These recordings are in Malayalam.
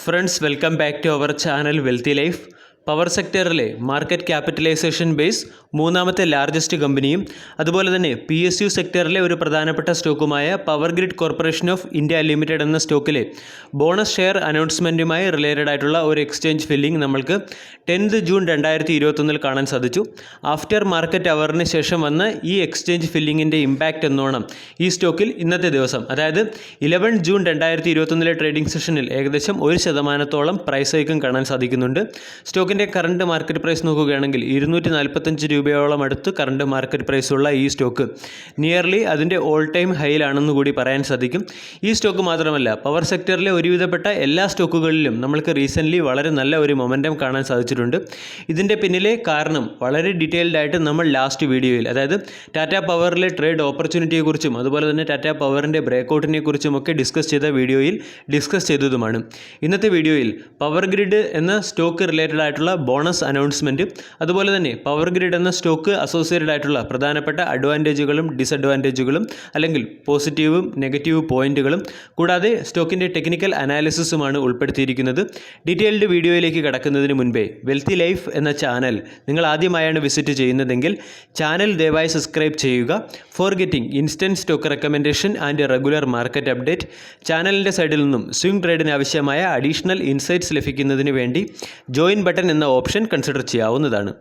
Friends, welcome back to our channel Wealthy Life. Power സെക്ടറിലെ മാർക്കറ്റ് ക്യാപിറ്റലൈസേഷൻ ബേസ് മൂന്നാമത്തെ ലാർജസ്റ്റ് കമ്പനിയും അതുപോലെ തന്നെ PSU സെക്ടറിലെ ഒരു പ്രധാനപ്പെട്ട സ്റ്റോക്കുമായ power grid corporation of India limited എന്ന സ്റ്റോക്കിലെ ബോണസ് ഷെയർ അനൗൺസ്മെൻറ്റുമായി റിലേറ്റഡ് ആയിട്ടുള്ള ഒരു എക്സ്ചേഞ്ച് ഫില്ലിംഗ് നമ്മൾക്ക് 10th ജൂൺ 2021 കാണാൻ സാധിച്ചു. ആഫ്റ്റർ മാർക്കറ്റ് അവറിന് ശേഷം വന്ന ഈ എക്സ്ചേഞ്ച് ഫില്ലിങ്ങിൻ്റെ ഇമ്പാക്റ്റ് എന്നോണം ഈ സ്റ്റോക്കിൽ ഇന്നത്തെ ദിവസം അതായത് 11 ജൂൺ 2021 ട്രേഡിംഗ് സെഷനിൽ ഏകദേശം 1% പ്രൈസ് ഹൈക്കും കാണാൻ സാധിക്കുന്നുണ്ട്. സ്റ്റോക്കിൻ്റെ കറണ്ട് മാർക്കറ്റ് പ്രൈസ് നോക്കുകയാണെങ്കിൽ 245 രൂപയോളം അടുത്ത് കറണ്ട് മാർക്കറ്റ് പ്രൈസുള്ള ഈ സ്റ്റോക്ക് നിയർലി അതിൻ്റെ ഓൾ ടൈം ഹൈയിലാണെന്ന് കൂടി പറയാൻ സാധിക്കും. ഈ സ്റ്റോക്ക് മാത്രമല്ല, പവർ സെക്ടറിലെ ഒരുവിധപ്പെട്ട എല്ലാ സ്റ്റോക്കുകളിലും നമ്മൾക്ക് റീസെൻ്റ്ലി വളരെ നല്ല ഒരു മൊമെൻറ്റം കാണാൻ സാധിച്ചിട്ടുണ്ട്. ഇതിൻ്റെ പിന്നിലെ കാരണം വളരെ ഡീറ്റെയിൽഡ് ആയിട്ട് നമ്മൾ ലാസ്റ്റ് വീഡിയോയിൽ, അതായത് ടാറ്റ പവറിലെ ട്രേഡ് ഓപ്പർച്യൂണിറ്റിയെക്കുറിച്ചും അതുപോലെ തന്നെ ടാറ്റ പവറിൻ്റെ ബ്രേക്കൗട്ടിനെ കുറിച്ചുമൊക്കെ ഡിസ്കസ് ചെയ്ത വീഡിയോയിൽ ഡിസ്കസ് ചെയ്തതുമാണ്. ഇന്നത്തെ വീഡിയോയിൽ പവർ ഗ്രിഡ് എന്ന സ്റ്റോക്ക് റിലേറ്റഡ് ആയിട്ടുള്ള ബോണസ് അനൗൺസ്മെൻറ്റ്, അതുപോലെ തന്നെ പവർ ഗ്രിഡ് എന്ന സ്റ്റോക്ക് അസോസിയേറ്റഡ് ആയിട്ടുള്ള പ്രധാനപ്പെട്ട അഡ്വാൻറ്റേജുകളും ഡിസഡ്വാൻറ്റേജുകളും അല്ലെങ്കിൽ പോസിറ്റീവും നെഗറ്റീവ് പോയിന്റുകളും കൂടാതെ സ്റ്റോക്കിൻ്റെ ടെക്നിക്കൽ അനാലിസിസുമാണ് ഉൾപ്പെടുത്തിയിരിക്കുന്നത്. ഡീറ്റെയിൽഡ് വീഡിയോയിലേക്ക് കടക്കുന്നതിന് മുൻപേ വെൽത്തി ലൈഫ് എന്ന ചാനൽ നിങ്ങൾ ആദ്യമായാണ് വിസിറ്റ് ചെയ്യുന്നതെങ്കിൽ ചാനൽ ദയവായി സബ്സ്ക്രൈബ് ചെയ്യുക. For getting instant stock recommendation and regular market update, ചാനലിൻ്റെ സൈഡിൽ നിന്നും സ്വിംഗ് ട്രേഡിന് ആവശ്യമായ അഡീഷണൽ ഇൻസൈറ്റ്സ് ലഭിക്കുന്നതിന് വേണ്ടി ജോയിൻ ബട്ടൺ എന്ന ഓപ്ഷൻ കൺസിഡർ ചെയ്യാവുന്നതാണ്.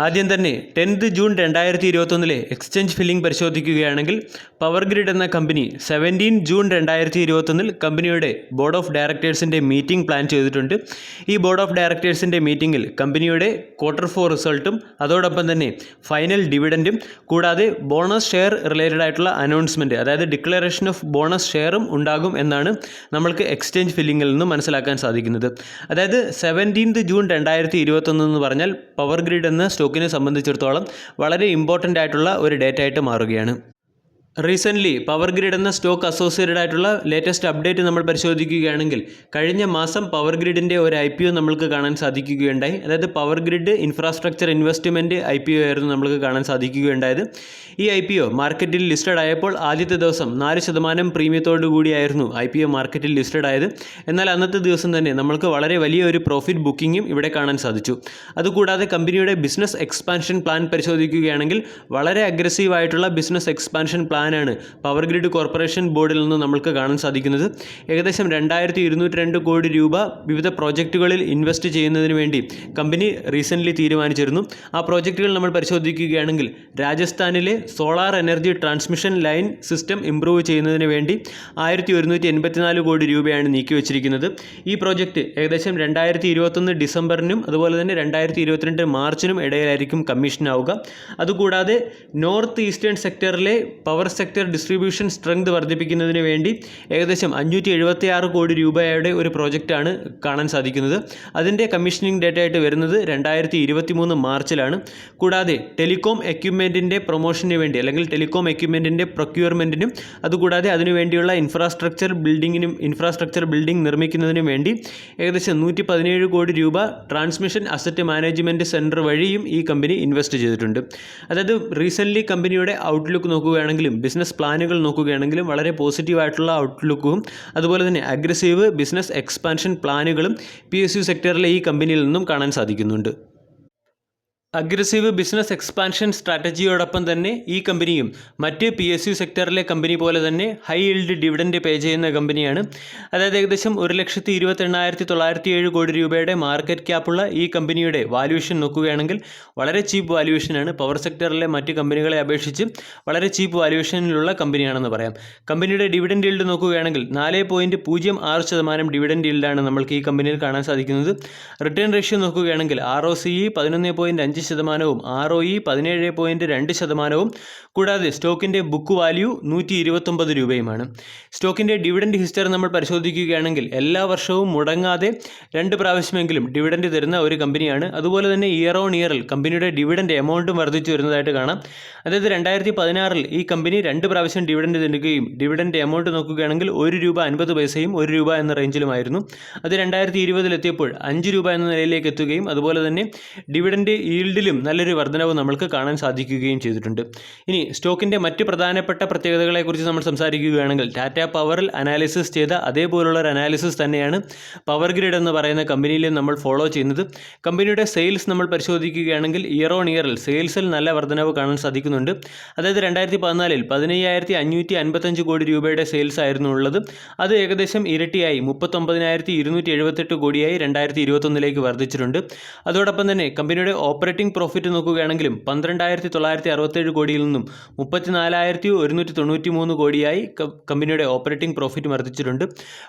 ആദ്യം തന്നെ 10th ജൂൺ 2021 എക്സ്ചേഞ്ച് ഫില്ലിംഗ് പരിശോധിക്കുകയാണെങ്കിൽ പവർ ഗ്രിഡ് എന്ന കമ്പനി 17 ജൂൺ 2021 കമ്പനിയുടെ ബോർഡ് ഓഫ് ഡയറക്ടേഴ്സിൻ്റെ മീറ്റിംഗ് പ്ലാൻ ചെയ്തിട്ടുണ്ട്. ഈ ബോർഡ് ഓഫ് ഡയറക്ടേഴ്സിൻ്റെ മീറ്റിംഗിൽ കമ്പനിയുടെ Q4 റിസൾട്ടും അതോടൊപ്പം തന്നെ ഫൈനൽ ഡിവിഡൻറ്റും കൂടാതെ ബോണസ് ഷെയർ റിലേറ്റഡ് ആയിട്ടുള്ള അനൗൺസ്മെൻറ്റ്, അതായത് ഡിക്ലറേഷൻ ഓഫ് ബോണസ് ഷെയറും ഉണ്ടാകും എന്നാണ് നമ്മൾക്ക് എക്സ്ചേഞ്ച് ഫില്ലിങ്ങിൽ നിന്ന് മനസ്സിലാക്കാൻ സാധിക്കുന്നത്. അതായത് 17th ജൂൺ 2021 എന്ന് പറഞ്ഞാൽ പവർ ഗ്രിഡ് എന്ന സ്റ്റോക്കിനെ സംബന്ധിച്ചിടത്തോളം വളരെ ഇമ്പോർട്ടൻ്റ് ആയിട്ടുള്ള ഒരു ഡേറ്റ് ആയിട്ട് മാറുകയാണ്. റീസെൻ്റ്ലി പവർ ഗ്രിഡ് എന്ന സ്റ്റോക്ക് അസോസിയേറ്റഡ് ആയിട്ടുള്ള ലേറ്റസ്റ്റ് അപ്ഡേറ്റ് നമ്മൾ പരിശോധിക്കുകയാണെങ്കിൽ കഴിഞ്ഞ മാസം പവർ ഗ്രിഡിൻ്റെ ഒരു IPO നമ്മൾക്ക് കാണാൻ സാധിക്കുകയുണ്ടായി. അതായത് power grid infrastructure investment IPO ആയിരുന്നു നമ്മൾക്ക് കാണാൻ സാധിക്കുകയുണ്ടായത്. ഈ IPO മാർക്കറ്റിൽ ലിസ്റ്റഡ് ആയപ്പോൾ ആദ്യത്തെ ദിവസം 4% പ്രീമിയത്തോടു കൂടിയായിരുന്നു IPO മാർക്കറ്റിൽ ലിസ്റ്റഡ് ആയത്. എന്നാൽ അന്നത്തെ ദിവസം തന്നെ നമ്മൾക്ക് വളരെ വലിയ ഒരു പ്രോഫിറ്റ് ബുക്കിങ്ങും ഇവിടെ കാണാൻ സാധിച്ചു. അതുകൂടാതെ കമ്പനിയുടെ ബിസിനസ് എക്സ്പാൻഷൻ പ്ലാൻ പരിശോധിക്കുകയാണെങ്കിൽ വളരെ അഗ്രസീവ് ആയിട്ടുള്ള ബിസിനസ് എക്സ്പാൻഷൻ പ്ലാനാണ് പവർ ഗ്രിഡ് കോർപ്പറേഷൻ ബോർഡിൽ നിന്ന് നമ്മൾക്ക് കാണാൻ സാധിക്കുന്നത്. ഏകദേശം 2202 കോടി രൂപ വിവിധ പ്രോജക്റ്റുകളിൽ ഇൻവെസ്റ്റ് ചെയ്യുന്നതിന് വേണ്ടി കമ്പനി റീസെൻ്റ്ലി തീരുമാനിച്ചിരുന്നു. ആ പ്രോജക്റ്റുകൾ നമ്മൾ പരിശോധിക്കുകയാണെങ്കിൽ രാജസ്ഥാനിലെ solar energy transmission line system improve ചെയ്യുന്നതിന് വേണ്ടി 1184 കോടി രൂപയാണ് നീക്കിവച്ചിരിക്കുന്നത്. ഈ പ്രോജക്റ്റ് ഏകദേശം 2021 ഡിസംബറിനും അതുപോലെ തന്നെ 2022 മാർച്ചിനും ഇടയിലായിരിക്കും കമ്മീഷനാവുക. അതുകൂടാതെ നോർത്ത് ഈസ്റ്റേൺ സെക്ടറിലെ പവർ സെക്ടർ ഡിസ്ട്രിബ്യൂഷൻ സ്ട്രെങ്ത് വർദ്ധിപ്പിക്കുന്നതിന് വേണ്ടി ഏകദേശം 576 കോടി രൂപയുടെ ഒരു പ്രോജക്റ്റാണ് കാണാൻ സാധിക്കുന്നത്. അതിൻ്റെ കമ്മീഷനിങ് ഡേറ്റ് ആയിട്ട് വരുന്നത് 2023 മാർച്ചിലാണ്. കൂടാതെ ടെലികോം എക്യുപ്മെൻറ്റിൻ്റെ പ്രൊമോഷന് വേണ്ടി അല്ലെങ്കിൽ ടെലികോം എക്യുപ്മെൻറ്റിൻ്റെ പ്രൊക്യൂർമെൻറ്റിനും അതുകൂടാതെ അതിനുവേണ്ടിയുള്ള ഇൻഫ്രാസ്ട്രക്ചർ ബിൽഡിംഗ് നിർമ്മിക്കുന്നതിനും വേണ്ടി ഏകദേശം 117 കോടി രൂപ ട്രാൻസ്മിഷൻ അസറ്റ് മാനേജ്മെൻറ്റ് സെൻറ്റർ വഴിയും ഈ കമ്പനി ഇൻവെസ്റ്റ് ചെയ്തിട്ടുണ്ട്. അതായത് റീസെൻ്റ്ലി കമ്പനിയുടെ ഔട്ട്ലുക്ക് നോക്കുകയാണെങ്കിലും ബിസിനസ് പ്ലാനുകൾ നോക്കുകയാണെങ്കിലും വളരെ പോസിറ്റീവായിട്ടുള്ള ഔട്ട്ലുക്കും അതുപോലെ തന്നെ അഗ്രസീവ് ബിസിനസ് എക്സ്പാൻഷൻ പ്ലാനുകളും PSU സെക്ടറിലെ ഈ കമ്പനിയിൽ നിന്നും കാണാൻ സാധിക്കുന്നുണ്ട്. അഗ്രസീവ് ബിസിനസ് എക്സ്പാൻഷൻ സ്ട്രാറ്റജിയോടൊപ്പം തന്നെ ഈ കമ്പനിയും മറ്റ് PSU സെക്ടറിലെ കമ്പനി പോലെ തന്നെ ഹൈ ഈൽഡ് ഡിവിഡൻഡ് പേ ചെയ്യുന്ന കമ്പനിയാണ്. അതായത് ഏകദേശം 1,28,907 കോടി രൂപയുടെ മാർക്കറ്റ് ക്യാപ്പുള്ള ഈ കമ്പനിയുടെ വാല്യൂഷൻ നോക്കുകയാണെങ്കിൽ വളരെ ചീപ്പ് വാല്യൂഷനാണ്. പവർ സെക്ടറിലെ മറ്റ് കമ്പനികളെ അപേക്ഷിച്ച് വളരെ ചീപ്പ് വാല്യൂഷനിലുള്ള കമ്പനിയാണെന്ന് പറയാം. കമ്പനിയുടെ ഡിവിഡൻഡ് ഈൽഡ് നോക്കുകയാണെങ്കിൽ 4.06% ഡിവിഡൻഡ് ഈൽഡാണ് നമ്മൾക്ക് ഈ കമ്പനിയിൽ കാണാൻ സാധിക്കുന്നത്. റിട്ടേൺ റേഷ്യോ നോക്കുകയാണെങ്കിൽ ROCE 11.5%, ROE 17.2%, കൂടാതെ സ്റ്റോക്കിൻ്റെ ബുക്ക് വാല്യൂ 129 രൂപയുമാണ്. സ്റ്റോക്കിൻ്റെ ഡിവിഡൻഡ് ഹിസ്റ്ററി നമ്മൾ പരിശോധിക്കുകയാണെങ്കിൽ എല്ലാ വർഷവും മുടങ്ങാതെ 2 പ്രാവശ്യമെങ്കിലും ഡിവിഡൻഡ് തരുന്ന ഒരു കമ്പനിയാണ്. അതുപോലെ തന്നെ ഇയർ ഓൺ ഇയറിൽ കമ്പനിയുടെ ഡിവിഡൻഡ് എമൗണ്ടും വർദ്ധിച്ചു വരുന്നതായിട്ട് കാണാം. അതായത് 2016 ഈ കമ്പനി 2 പ്രാവശ്യം ഡിവിഡൻഡ് തരുകയും ഡിവിഡൻഡ് എമൗണ്ട് നോക്കുകയാണെങ്കിൽ 1 രൂപ 50 പൈസയും 1 രൂപ എന്ന റേഞ്ചിലുമായിരുന്നു. അത് 2020 എത്തിയപ്പോൾ 5 രൂപ എന്ന നിലയിലേക്ക് എത്തുകയും അതുപോലെ തന്നെ ഡിവിഡൻഡ് ഈൽഡ് ഈൽഡിലും നല്ലൊരു വർധനവ് നമ്മൾക്ക് കാണാൻ സാധിക്കുകയും ചെയ്തിട്ടുണ്ട്. ഇനി സ്റ്റോക്കിൻ്റെ മറ്റ് പ്രധാനപ്പെട്ട പ്രത്യേകതകളെക്കുറിച്ച് നമ്മൾ സംസാരിക്കുകയാണെങ്കിൽ ടാറ്റ പവറിൽ അനാലിസിസ് ചെയ്ത അതേപോലുള്ള ഒരു അനാലിസിസ് തന്നെയാണ് പവർ ഗ്രിഡ് എന്ന് പറയുന്ന കമ്പനിയിലും നമ്മൾ ഫോളോ ചെയ്യുന്നത്. കമ്പനിയുടെ സെയിൽസ് നമ്മൾ പരിശോധിക്കുകയാണെങ്കിൽ ഇയർ ഓൺ ഇയറിൽ സെയിൽസിൽ നല്ല വർധനവ് കാണാൻ സാധിക്കുന്നുണ്ട്. അതായത് 2014 15,555 കോടി രൂപയുടെ സെയിൽസ് ആയിരുന്നു ഉള്ളത്. അത് ഏകദേശം ഇരട്ടിയായി 39,278 കോടിയായി 2021 വർദ്ധിച്ചിട്ടുണ്ട്. അതോടൊപ്പം തന്നെ കമ്പനിയുടെ ഓപ്പറേറ്റിംഗ് പ്രോഫിറ്റ് നോക്കുകയാണെങ്കിലും 12,967 കോടിയിൽ നിന്നും 34,193 കോടിയായി കമ്പനിയുടെ ഓപ്പറേറ്റിംഗ് പ്രോഫിറ്റ് വർദ്ധിച്ചിട്ടുണ്ട്.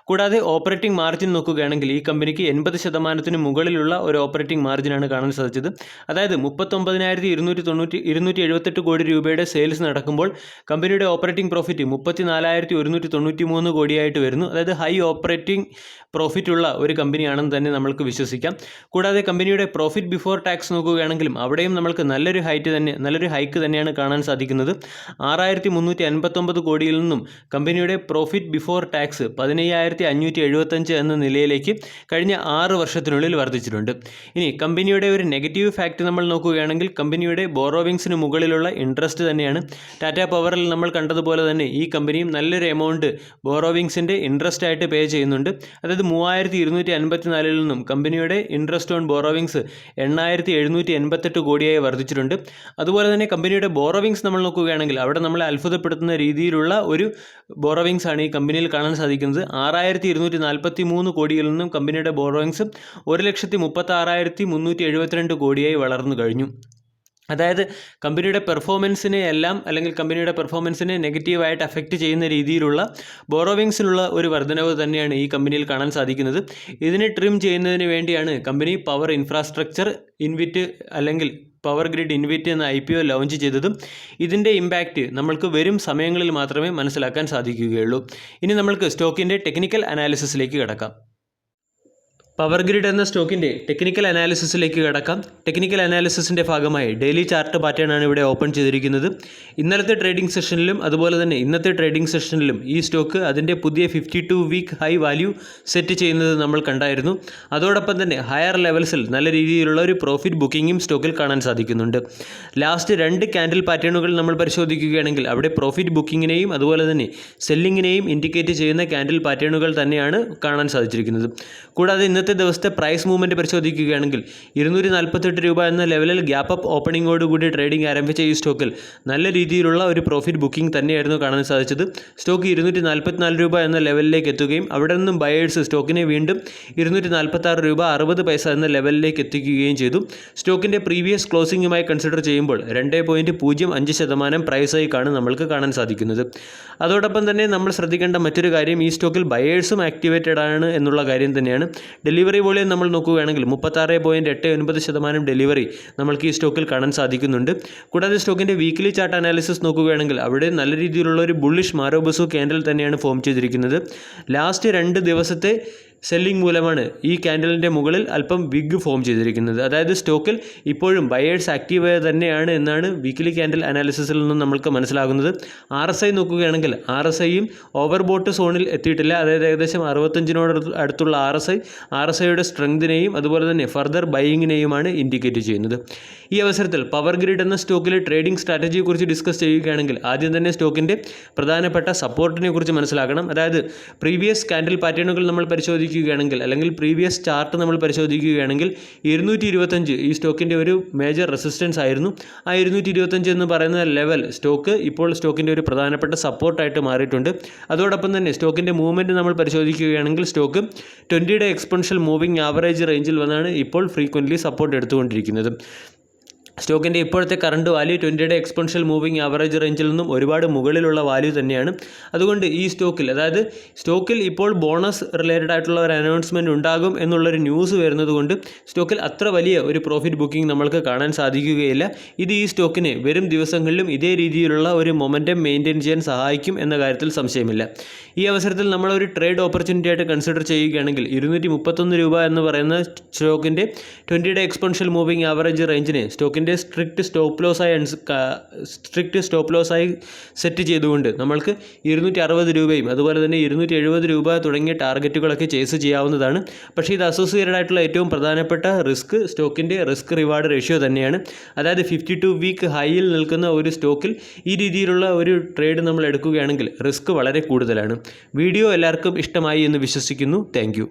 കൂടാതെ ഓപ്പറേറ്റിംഗ് മാർജിൻ നോക്കുകയാണെങ്കിൽ ഈ കമ്പനിക്ക് 80% മുകളിലുള്ള ഒരു ഓപ്പറേറ്റിംഗ് മാർജിനാണ് കാണാൻ സാധിച്ചത്. അതായത് 39,278 കോടി രൂപയുടെ സെയിൽസ് നടക്കുമ്പോൾ കമ്പനിയുടെ ഓപ്പറേറ്റിംഗ് പ്രോഫിറ്റ് 34,193 കോടിയായിട്ട് വരുന്നു. അതായത് ഹൈ ഓപ്പറേറ്റിംഗ് പ്രോഫിറ്റ് ഉള്ള ഒരു കമ്പനിയാണെന്ന് തന്നെ നമ്മൾക്ക് വിശ്വസിക്കാം. കൂടാതെ കമ്പനിയുടെ പ്രോഫിറ്റ് ബിഫോർ ടാക്സ് നോക്കുകയാണെങ്കിലും അവിടെയും നമ്മൾക്ക് നല്ലൊരു ഹൈക്ക് തന്നെയാണ് കാണാൻ സാധിക്കുന്നത്. 6,359 കോടിയിൽ നിന്നും കമ്പനിയുടെ പ്രോഫിറ്റ് ബിഫോർ ടാക്സ് 15,575 എന്ന നിലയിലേക്ക് കഴിഞ്ഞ 6 വർഷത്തിനുള്ളിൽ വർദ്ധിച്ചിട്ടുണ്ട്. ഇനി കമ്പനിയുടെ ഒരു നെഗറ്റീവ് ഫാക്റ്റ് നമ്മൾ നോക്കുകയാണെങ്കിൽ കമ്പനിയുടെ ബോറോവിങ്സിന് മുകളിലുള്ള ഇൻട്രസ്റ്റ് തന്നെയാണ്. ടാറ്റ പവറിൽ നമ്മൾ കണ്ടതുപോലെ തന്നെ ഈ കമ്പനിയും നല്ലൊരു എമൗണ്ട് ബോറോവിങ്സിൻ്റെ ഇൻട്രസ്റ്റ് ആയിട്ട് പേ ചെയ്യുന്നുണ്ട്. അതായത് 3,254 നിന്നും കമ്പനിയുടെ ഇൻട്രസ്റ്റ് ഓൺ ബോറോവിങ്സ് 8,788 കോടിയായി വർദ്ധിച്ചിട്ടുണ്ട്. അതുപോലെ തന്നെ കമ്പനിയുടെ ബോറോവിങ്സ് നമ്മൾ നോക്കുകയാണെങ്കിൽ അവിടെ നമ്മളെ അത്ഭുതപ്പെടുത്തുന്ന രീതിയിലുള്ള ഒരു ബോറോവിങ്സ് ആണ് ഈ കമ്പനിയിൽ കാണാൻ സാധിക്കുന്നത്. 6,243 കോടിയിൽ നിന്നും കമ്പനിയുടെ ബോറോവിങ്സ് 1,36,372 കോടിയായി വളർന്നു കഴിഞ്ഞു. അതായത് കമ്പനിയുടെ പെർഫോമൻസിനെ നെഗറ്റീവായിട്ട് അഫക്റ്റ് ചെയ്യുന്ന രീതിയിലുള്ള ബോറോവിങ്സിലുള്ള ഒരു വർധനവ് തന്നെയാണ് ഈ കമ്പനിയിൽ കാണാൻ സാധിക്കുന്നത്. ഇതിനെ ട്രിം ചെയ്യുന്നതിന് വേണ്ടിയാണ് കമ്പനി പവർ ഇൻഫ്രാസ്ട്രക്ചർ ഇൻവിറ്റ് അല്ലെങ്കിൽ പവർ ഗ്രിഡ് ഇൻവിറ്റ് എന്ന IPO ലോഞ്ച് ചെയ്തതും. ഇതിൻ്റെ ഇമ്പാക്റ്റ് നമ്മൾക്ക് വരും സമയങ്ങളിൽ മാത്രമേ മനസ്സിലാക്കാൻ സാധിക്കുകയുള്ളൂ. ഇനി നമ്മൾക്ക് സ്റ്റോക്കിൻ്റെ ടെക്നിക്കൽ അനാലിസിസിലേക്ക് കടക്കാം. പവർ ഗ്രിഡ് എന്ന സ്റ്റോക്കിൻ്റെ ടെക്നിക്കൽ അനാലിസിസിലേക്ക് കടക്കാം. ടെക്നിക്കൽ അനാലിസിസിൻ്റെ ഭാഗമായി ഡെയിലി ചാർട്ട് പാറ്റേൺ ആണ് ഇവിടെ ഓപ്പൺ ചെയ്തിരിക്കുന്നത്. ഇന്നലത്തെ ട്രേഡിംഗ് സെഷനിലും അതുപോലെ തന്നെ ഇന്നത്തെ ട്രേഡിംഗ് സെഷനിലും ഈ സ്റ്റോക്ക് അതിൻ്റെ പുതിയ 52 വീക്ക് ഹൈ വാല്യൂ സെറ്റ് ചെയ്യുന്നത് നമ്മൾ കണ്ടായിരുന്നു. അതോടൊപ്പം തന്നെ ഹയർ ലെവൽസിൽ നല്ല രീതിയിലുള്ള ഒരു പ്രോഫിറ്റ് ബുക്കിങ്ങും സ്റ്റോക്കിൽ കാണാൻ സാധിക്കുന്നുണ്ട്. ലാസ്റ്റ് 2 ക്യാൻഡിൽ പാറ്റേണുകൾ നമ്മൾ പരിശോധിക്കുകയാണെങ്കിൽ അവിടെ പ്രോഫിറ്റ് ബുക്കിങ്ങിനെയും അതുപോലെ തന്നെ സെല്ലിങ്ങിനെയും ഇൻഡിക്കേറ്റ് ചെയ്യുന്ന ക്യാൻഡിൽ പാറ്റേണുകൾ തന്നെയാണ് കാണാൻ സാധിച്ചിരിക്കുന്നത്. കൂടാതെ ഇന്നത്തെ ദിവസത്തെ പ്രൈസ് മൂവ്മെൻറ്റ് പരിശോധിക്കുകയാണെങ്കിൽ 248 രൂപ എന്ന ലെവലിൽ ഗ്യാപ്പ് അപ്പ് ഓപ്പണിങ്ങോടുകൂടി ട്രേഡിംഗ് ആരംഭിച്ച ഈ സ്റ്റോക്കിൽ നല്ല രീതിയിലുള്ള ഒരു പ്രോഫിറ്റ് ബുക്കിംഗ് തന്നെയായിരുന്നു കാണാൻ സാധിച്ചത്. സ്റ്റോക്ക് 244 രൂപ എന്ന ലെവലിലേക്ക് എത്തുകയും അവിടെ നിന്നും ബയേഴ്സ് സ്റ്റോക്കിനെ വീണ്ടും 246 രൂപ 60 പൈസ എന്ന ലെവലിലേക്ക് എത്തിക്കുകയും ചെയ്തു. സ്റ്റോക്കിൻ്റെ പ്രീവിയസ് ക്ലോസിംഗുമായി കൺസിഡർ ചെയ്യുമ്പോൾ 2.05% പ്രൈസ് ഹൈക്കാണ് നമ്മൾക്ക് കാണാൻ സാധിക്കുന്നത്. അതോടൊപ്പം തന്നെ നമ്മൾ ശ്രദ്ധിക്കേണ്ട മറ്റൊരു കാര്യം ഈ സ്റ്റോക്കിൽ ബയേഴ്സും ആക്ടിവേറ്റഡ് ആണ് എന്നുള്ള കാര്യം തന്നെയാണ്. ഡെലിവറി വോളിയം നമ്മൾ നോക്കുകയാണെങ്കിൽ 36.89% ഡെലിവറി നമ്മൾക്ക് ഈ സ്റ്റോക്കിൽ കാണാൻ സാധിക്കുന്നുണ്ട്. കൂടാതെ സ്റ്റോക്കിൻ്റെ വീക്കിലി ചാർട്ട് അനാലിസിസ് നോക്കുകയാണെങ്കിൽ അവിടെ നല്ല രീതിയിലുള്ള ഒരു ബുള്ളിഷ് മാരോബസു ക്യാൻഡിൽ തന്നെയാണ് ഫോം ചെയ്തിരിക്കുന്നത്. ലാസ്റ്റ് 2 ദിവസത്തെ സെല്ലിംഗ് മൂലമാണ് ഈ ക്യാൻഡലിൻ്റെ മുകളിൽ അല്പം വിഗ് ഫോം ചെയ്തിരിക്കുന്നത്. അതായത് സ്റ്റോക്കിൽ ഇപ്പോഴും ബയേഴ്സ് ആക്റ്റീവ് തന്നെയാണ് എന്നാണ് വീക്കിലി ക്യാൻഡിൽ അനാലിസിസിൽ നിന്നും നമ്മൾക്ക് മനസ്സിലാകുന്നത്. RSI നോക്കുകയാണെങ്കിൽ RSIയും ഓവർബോട്ട് സോണിൽ എത്തിയിട്ടില്ല. അതായത് ഏകദേശം 65 അടുത്തുള്ള RSIയുടെ സ്ട്രെങ്തിനെയും അതുപോലെ തന്നെ ഫർദർ ബൈയിങ്ങിനെയുമാണ് ഇൻഡിക്കേറ്റ് ചെയ്യുന്നത്. ഈ അവസരത്തിൽ പവർ ഗ്രിഡ് എന്ന സ്റ്റോക്കിലെ ട്രേഡിംഗ് സ്ട്രാറ്റജിയെക്കുറിച്ച് ഡിസ്കസ് ചെയ്യുകയാണെങ്കിൽ ആദ്യം തന്നെ സ്റ്റോക്കിൻ്റെ പ്രധാനപ്പെട്ട സപ്പോർട്ടിനെ കുറിച്ച് മനസ്സിലാക്കണം. അതായത് പ്രീവിയസ് ക്യാൻഡിൽ പാറ്റേണുകൾ നമ്മൾ പരിശോധിക്കുകയാണെങ്കിൽ അല്ലെങ്കിൽ പ്രീവിയസ് ചാർട്ട് നമ്മൾ പരിശോധിക്കുകയാണെങ്കിൽ 225 ഈ സ്റ്റോക്കിൻ്റെ ഒരു മേജർ റെസിസ്റ്റൻസ് ആയിരുന്നു. ആ 225 എന്ന് പറയുന്ന ലെവൽ ഇപ്പോൾ സ്റ്റോക്കിൻ്റെ ഒരു പ്രധാനപ്പെട്ട സപ്പോർട്ടായിട്ട് മാറിയിട്ടുണ്ട്. അതോടൊപ്പം തന്നെ സ്റ്റോക്കിൻ്റെ മൂവ്മെൻറ്റ് നമ്മൾ പരിശോധിക്കുകയാണെങ്കിൽ സ്റ്റോക്ക് 20-യുടെ എക്സ്പൊണൻഷ്യൽ മൂവിംഗ് ആവറേജ് റേഞ്ചിൽ വന്നാണ് ഇപ്പോൾ ഫ്രീക്വൻ്റ്ലി സപ്പോർട്ട് എടുത്തുകൊണ്ടിരിക്കുന്നത്. സ്റ്റോക്കിൻ്റെ ഇപ്പോഴത്തെ കറണ്ട് വാല്യൂ 20-യുടെ എക്സ്പൊണൻഷ്യൽ മൂവിംഗ് ആവറേജ് റേഞ്ചിൽ നിന്നും ഒരുപാട് മുകളിലുള്ള വാല്യൂ തന്നെയാണ്. അതുകൊണ്ട് ഈ സ്റ്റോക്കിൽ ഇപ്പോൾ ബോണസ് റിലേറ്റഡ് ആയിട്ടുള്ള ഒരു അനൗൺസ്മെൻറ്റ് ഉണ്ടാകും എന്നുള്ളൊരു ന്യൂസ് വരുന്നത് കൊണ്ട് സ്റ്റോക്കിൽ അത്ര വലിയ ഒരു പ്രോഫിറ്റ് ബുക്കിംഗ് നമ്മൾക്ക് കാണാൻ സാധിക്കുകയില്ല. ഇത് ഈ സ്റ്റോക്കിനെ വരും ദിവസങ്ങളിലും ഇതേ രീതിയിലുള്ള ഒരു മൊമെൻറ്റം മെയിൻറ്റെയിൻ ചെയ്യാൻ സഹായിക്കും എന്ന കാര്യത്തിൽ സംശയമില്ല. ഈ അവസരത്തിൽ നമ്മളൊരു ട്രേഡ് ഓപ്പർച്യൂണിറ്റി ആയിട്ട് കൺസിഡർ ചെയ്യുകയാണെങ്കിൽ 231 രൂപ എന്ന് പറയുന്ന സ്റ്റോക്കിൻ്റെ 20-യുടെ എക്സ്പൊണൻഷ്യൽ മൂവിംഗ് ആവറേജ് റേഞ്ചിനെ സ്റ്റോക്കിൻ്റെ സ്റ്റോക്കിൻ്റെ സ്ട്രിക്റ്റ് സ്റ്റോപ്പ് ലോസായി സെറ്റ് ചെയ്തുകൊണ്ട് നമ്മൾക്ക് 260 രൂപയും അതുപോലെ തന്നെ 270 രൂപ തുടങ്ങിയ ടാർഗറ്റുകളൊക്കെ ചേസ് ചെയ്യാവുന്നതാണ്. പക്ഷേ ഇത് അസോസിയേറ്റഡ് ആയിട്ടുള്ള ഏറ്റവും പ്രധാനപ്പെട്ട സ്റ്റോക്കിൻ്റെ റിസ്ക് റിവാർഡ് റേഷ്യോ തന്നെയാണ്. അതായത് 52 വീക്ക് ഹൈയിൽ നിൽക്കുന്ന ഒരു സ്റ്റോക്കിൽ ഈ രീതിയിലുള്ള ഒരു ട്രേഡ് നമ്മൾ എടുക്കുകയാണെങ്കിൽ റിസ്ക് വളരെ കൂടുതലാണ്. വീഡിയോ എല്ലാവർക്കും ഇഷ്ടമായി എന്ന് വിശ്വസിക്കുന്നു. താങ്ക്